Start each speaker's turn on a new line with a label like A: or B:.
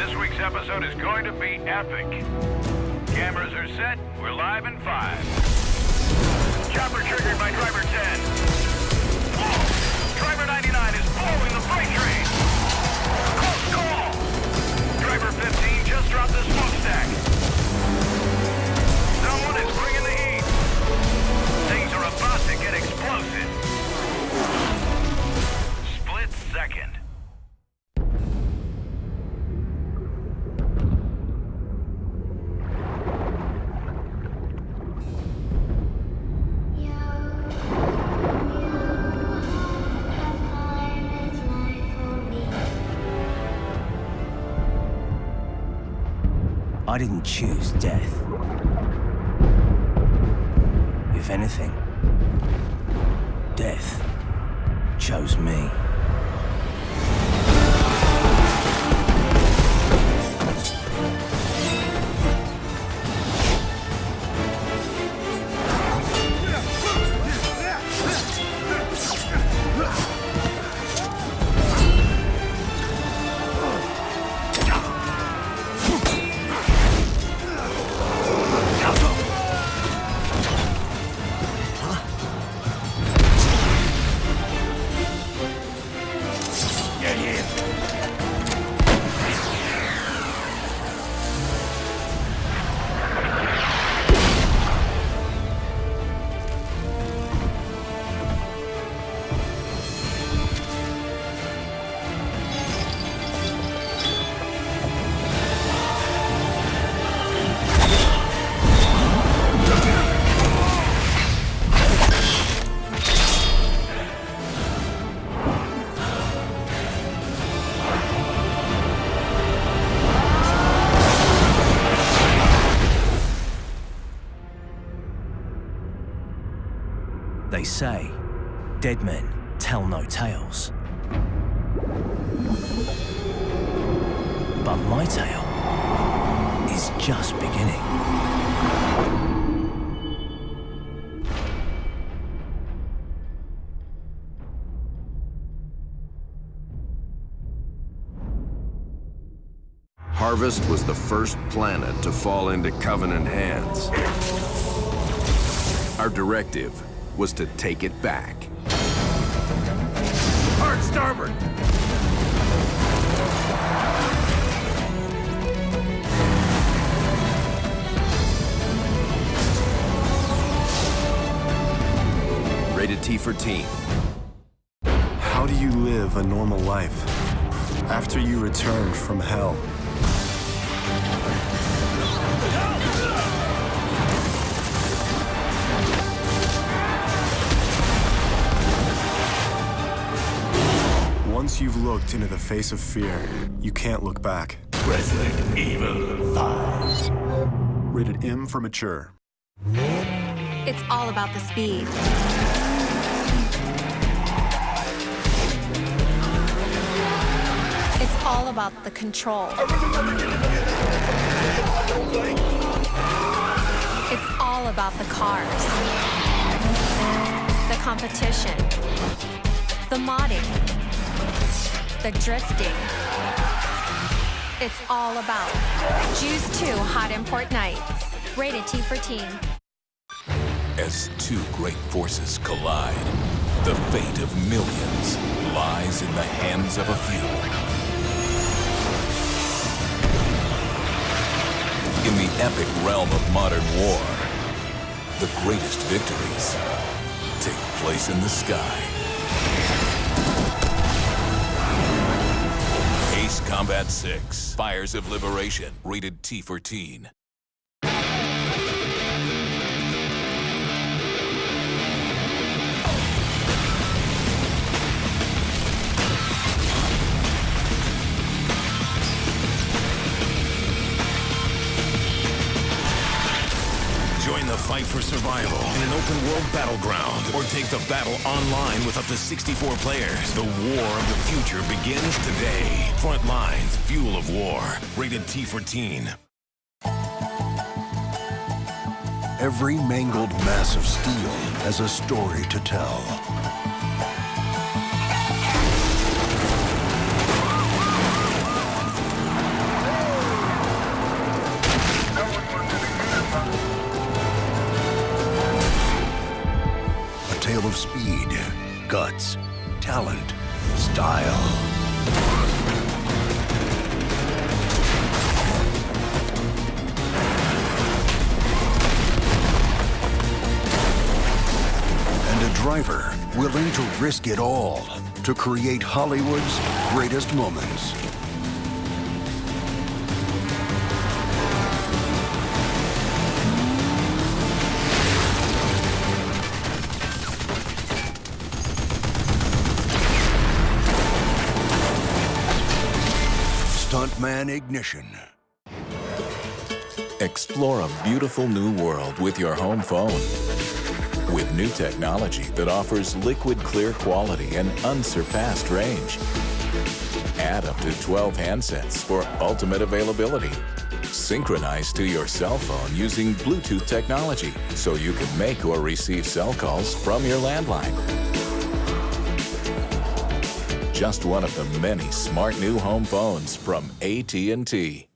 A: This week's episode is going to be epic. Cameras are set. We're live in 5. Chopper triggered by driver 10. Whoa! Driver 99 is following the freight train. Close call! Driver 15 just dropped the smokestack. Someone is bringing the heat. Things are about to get explosive. Split second.
B: I didn't choose death. If anything, death chose me. They say, dead men tell no tales. But my tale is just beginning.
C: Harvest was the first planet to fall into Covenant hands. Our directive was to take it back. Hard starboard! Rated T for teen.
D: How do you live a normal life after you return from hell? Once you've looked into the face of fear, you can't look back.
E: Resident Evil 5.
D: Rated M for mature.
F: It's all about the speed. It's all about the control. It's all about the cars. The competition. The modding. The drifting. It's all about Juice 2 Hot Import Nights. Rated T for teen.
E: As two great forces collide, the fate of millions lies in the hands of a few. In the epic realm of modern war, the greatest victories take place in the sky. Ace Combat 6, Fires of Liberation, rated T for teen. Join the fight for survival in an open-world battleground, or take the battle online with up to 64 players. The war of the future begins today. Front lines, fuel of war. Rated T for teen.
G: Every mangled mass of steel has a story to tell. talent, style. And a driver willing to risk it all to create Hollywood's greatest moments. Stuntman Ignition.
H: Explore a beautiful new world with your home phone. With new technology that offers liquid clear quality and unsurpassed range. Add up to 12 handsets for ultimate availability. Synchronize to your cell phone using Bluetooth technology so you can make or receive cell calls from your landline. Just one of the many smart new home phones from AT&T.